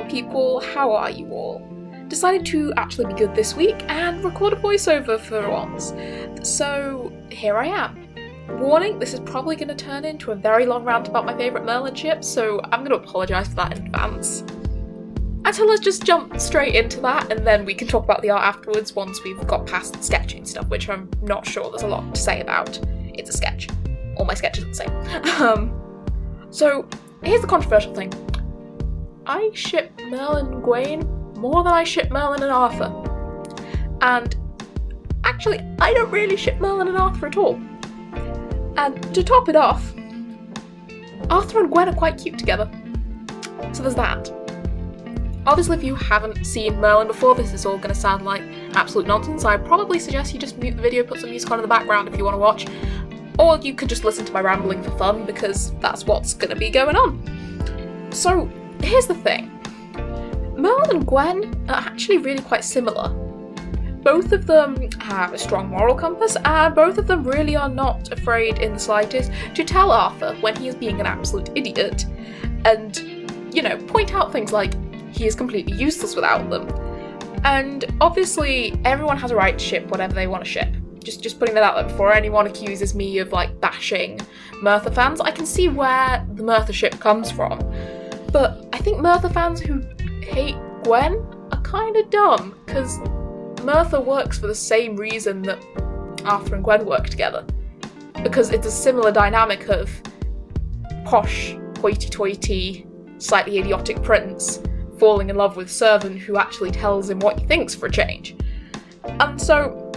Hello people, how are you all? Decided to actually be good this week and record a voiceover for once. So here I am. Warning, this is probably going to turn into a very long rant about my favourite Merlin ship, so I'm going to apologise for that in advance. And so let's just jump straight into that, and then we can talk about the art afterwards once we've got past the sketching stuff, which I'm not sure there's a lot to say about. It's a sketch. All my sketches are the same. So here's the controversial thing. I ship Merlin and Gawain more than I ship Merlin and Arthur. And actually, I don't really ship Merlin and Arthur at all. And to top it off, Arthur and Gwen are quite cute together. So there's that. Obviously, if you haven't seen Merlin before, this is all going to sound like absolute nonsense. I'd probably suggest you just mute the video, put some music on in the background if you want to watch. Or you could just listen to my rambling for fun, because that's what's going to be going on. So, here's the thing. Merlin and Gwen are actually really quite similar. Both of them have a strong moral compass, and both of them really are not afraid in the slightest to tell Arthur when he is being an absolute idiot, and, you know, point out things like he is completely useless without them. And obviously, everyone has a right to ship whatever they want to ship. Just putting that out there before anyone accuses me of, like, bashing Merthyr fans. I can see where the Merthyr ship comes from. But I think Merthyr fans who hate Gwen are kind of dumb, because Merthyr works for the same reason that Arthur and Gwen work together. Because it's a similar dynamic of posh, hoity-toity, slightly idiotic prince falling in love with servant who actually tells him what he thinks for a change. And so,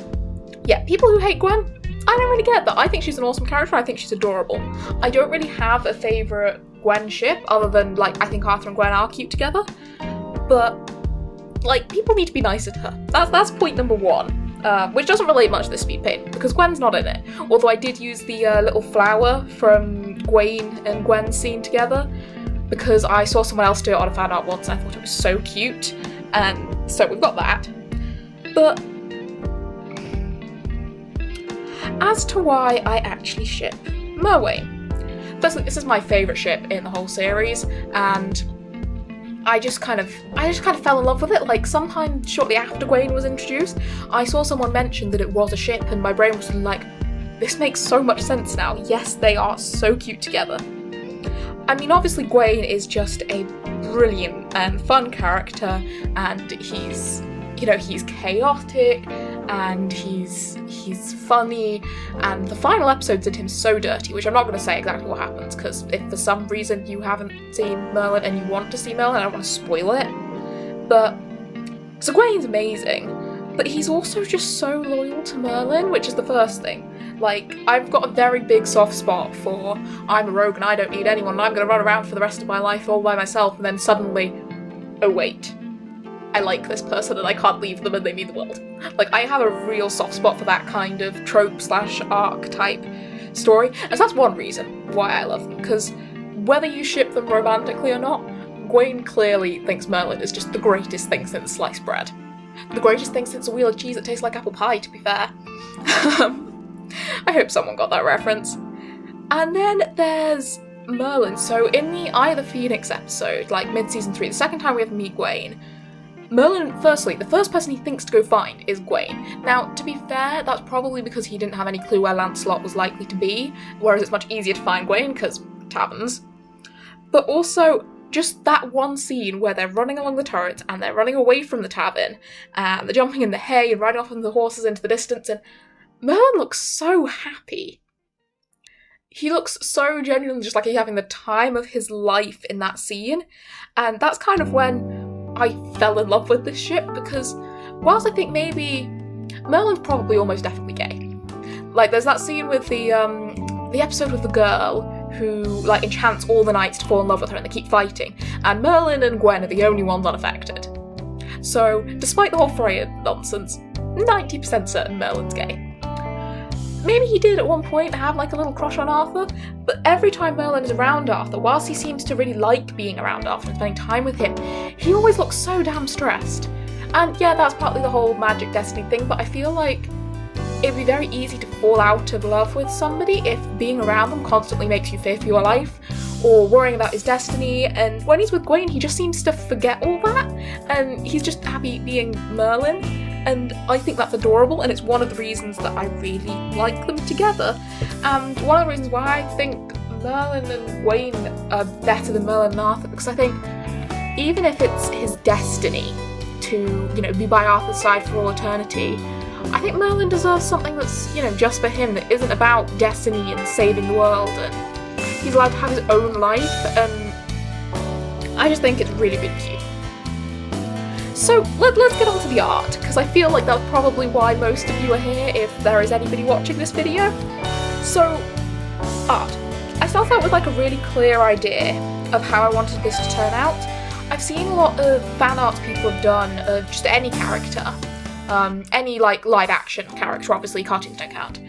yeah, people who hate Gwen, I don't really get that. I think she's an awesome character, I think she's adorable. I don't really have a favourite Gwen ship, other than, like, I think Arthur and Gwen are cute together. But, like, people need to be nicer to her. That's point number one. Which doesn't relate much to this Speedpaint, because Gwen's not in it. Although I did use the little flower from Gawain and Gwen's scene together, because I saw someone else do it on a fan art once and I thought it was so cute, and so we've got that. But as to why I actually ship Merwaine. Firstly, this is my favourite ship in the whole series, and I just kind of fell in love with it. Like, sometime shortly after Gawain was introduced, I saw someone mention that it was a ship, and my brain was like, this makes so much sense now. Yes, they are so cute together. I mean, obviously Gawain is just a brilliant and fun character, and he's chaotic, and he's funny, and the final episode did him so dirty, which I'm not going to say exactly what happens, because if for some reason you haven't seen Merlin and you want to see Merlin, I don't want to spoil it. But, so Gawain's amazing, but he's also just so loyal to Merlin, which is the first thing. Like, I've got a very big soft spot for, I'm a rogue and I don't need anyone, and I'm going to run around for the rest of my life all by myself, and then suddenly, oh wait, I like this person and I can't leave them and they mean the world. Like, I have a real soft spot for that kind of trope/arc type story, and so that's one reason why I love them, because whether you ship them romantically or not, Gawain clearly thinks Merlin is just the greatest thing since sliced bread. The greatest thing since a wheel of cheese that tastes like apple pie, to be fair. I hope someone got that reference. And then there's Merlin. So in the Eye of the Phoenix episode, like mid-season 3, the second time we ever meet Gawain, Merlin, firstly, the first person he thinks to go find is Gawain. Now, to be fair, that's probably because he didn't have any clue where Lancelot was likely to be, whereas it's much easier to find Gawain, because taverns. But also, just that one scene where they're running along the turret, and they're running away from the tavern, and they're jumping in the hay and riding off on the horses into the distance, and Merlin looks so happy. He looks so genuinely just like he's having the time of his life in that scene, and that's kind of when I fell in love with this ship, because whilst I think maybe Merlin's probably almost definitely gay. Like, there's that scene with the episode with the girl who, like, enchants all the knights to fall in love with her and they keep fighting, and Merlin and Gwen are the only ones unaffected. So, despite the whole Freya nonsense, 90% certain Merlin's gay. Maybe he did at one point have, like, a little crush on Arthur, but every time Merlin is around Arthur, whilst he seems to really like being around Arthur and spending time with him, he always looks so damn stressed. And yeah, that's partly the whole magic destiny thing, but I feel like it'd be very easy to fall out of love with somebody if being around them constantly makes you fear for your life, or worrying about his destiny, and when he's with Gwaine he just seems to forget all that, and he's just happy being Merlin, and I think that's adorable, and it's one of the reasons that I really like them together, and one of the reasons why I think Merlin and Gwaine are better than Merlin and Arthur, because I think even if it's his destiny to, you know, be by Arthur's side for all eternity, I think Merlin deserves something that's, you know, just for him, that isn't about destiny and saving the world, and he's allowed to have his own life, and I just think it's really, really cute. So let's get on to the art, because I feel like that's probably why most of you are here, if there is anybody watching this video. So, art. I started out with like a really clear idea of how I wanted this to turn out. I've seen a lot of fan art people have done of just any character, any like live action character, obviously cartoons don't count,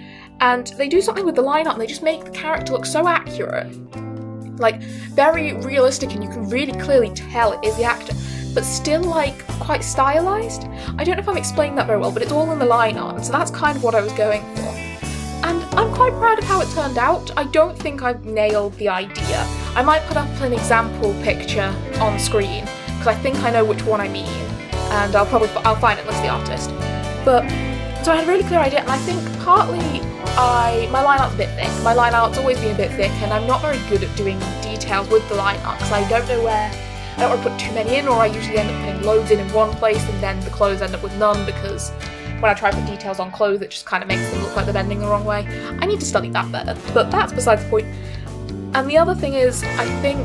and they do something with the line art and they just make the character look so accurate, like very realistic, and you can really clearly tell it is the actor, but still like quite stylized. I don't know if I'm explaining that very well, but it's all in the line art, and so that's kind of what I was going for. And I'm quite proud of how it turned out. I don't think I've nailed the idea. I might put up an example picture on screen, because I think I know which one I mean, and I'll find it and list the artist. But, so I had a really clear idea, and I think partly my line art's a bit thick. My line art's always been a bit thick, and I'm not very good at doing details with the line art, because I don't know where, I don't want to put too many in, or I usually end up putting loads in one place, and then the clothes end up with none, because when I try to put details on clothes, it just kind of makes them look like they're bending the wrong way. I need to study that better, but that's besides the point. And the other thing is, I think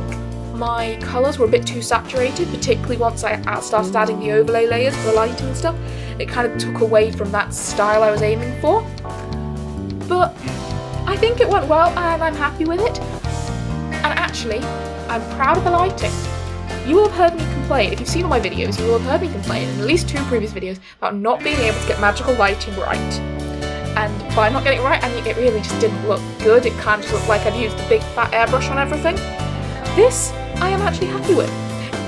my colours were a bit too saturated, particularly once I started adding the overlay layers for the lighting and stuff. It kind of took away from that style I was aiming for. But I think it went well, and I'm happy with it. And actually, I'm proud of the lighting. You will have heard me complain, if you've seen all my videos, you will have heard me complain in at least 2 previous videos about not being able to get magical lighting right. And by not getting it right, I mean it really just didn't look good. It kind of just looked like I'd used a big fat airbrush on everything. This, I am actually happy with.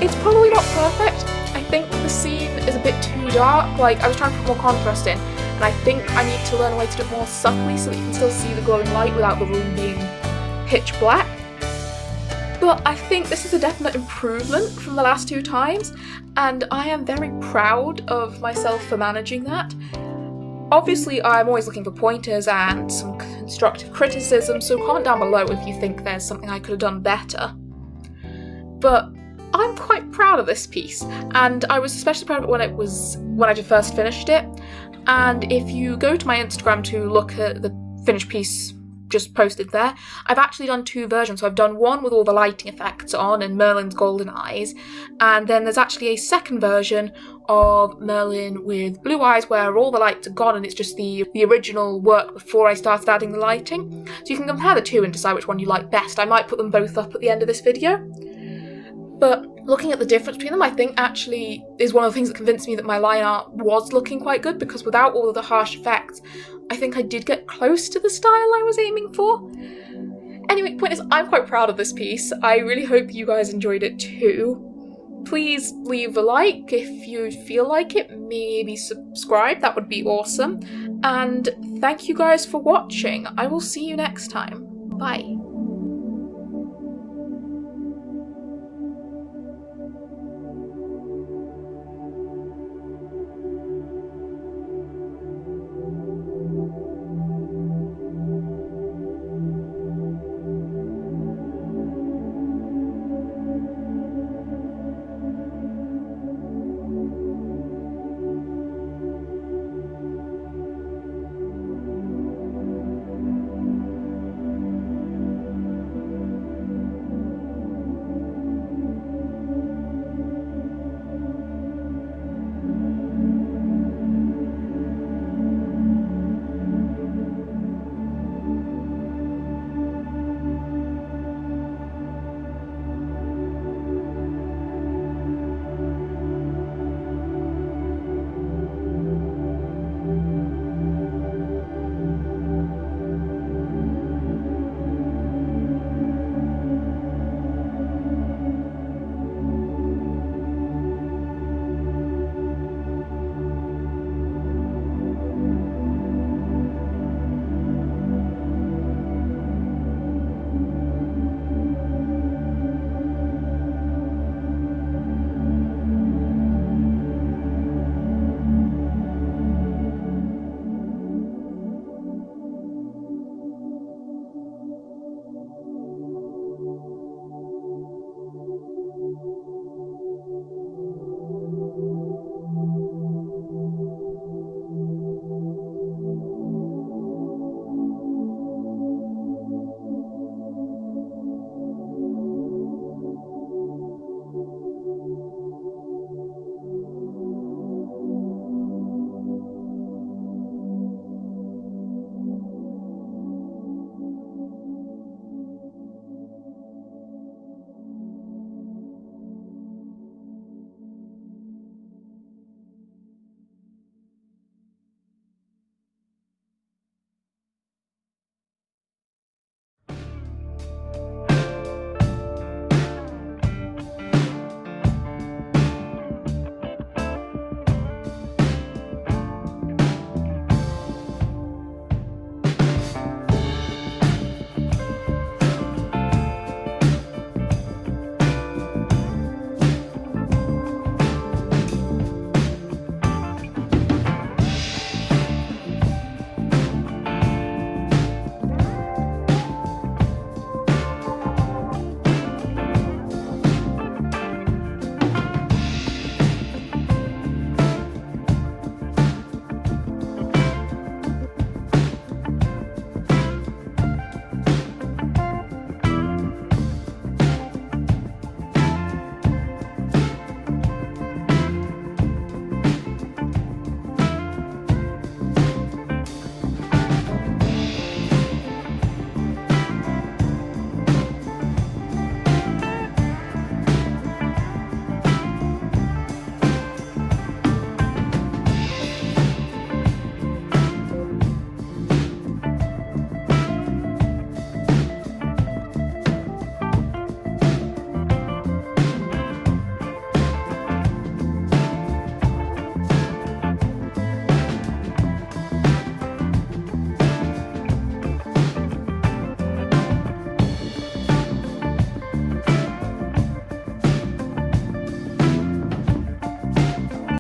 It's probably not perfect. I think the scene is a bit too dark, like I was trying to put more contrast in, and I think I need to learn a way to do it more subtly so that you can still see the glowing light without the room being pitch black. But I think this is a definite improvement from the last 2 times, and I am very proud of myself for managing that. Obviously, I'm always looking for pointers and some constructive criticism, so comment down below if you think there's something I could have done better. But I'm quite proud of this piece, and I was especially proud of it when I first finished it. And if you go to my Instagram to look at the finished piece just posted there, I've actually done 2 versions. So I've done one with all the lighting effects on and Merlin's golden eyes, and then there's actually a second version of Merlin with blue eyes where all the lights are gone and it's just the original work before I started adding the lighting. So you can compare the 2 and decide which one you like best. I might put them both up at the end of this video. But looking at the difference between them, I think actually is one of the things that convinced me that my line art was looking quite good, because without all of the harsh effects, I think I did get close to the style I was aiming for. Anyway, point is, I'm quite proud of this piece. I really hope you guys enjoyed it too. Please leave a like if you feel like it, maybe subscribe, that would be awesome. And thank you guys for watching. I will see you next time. Bye.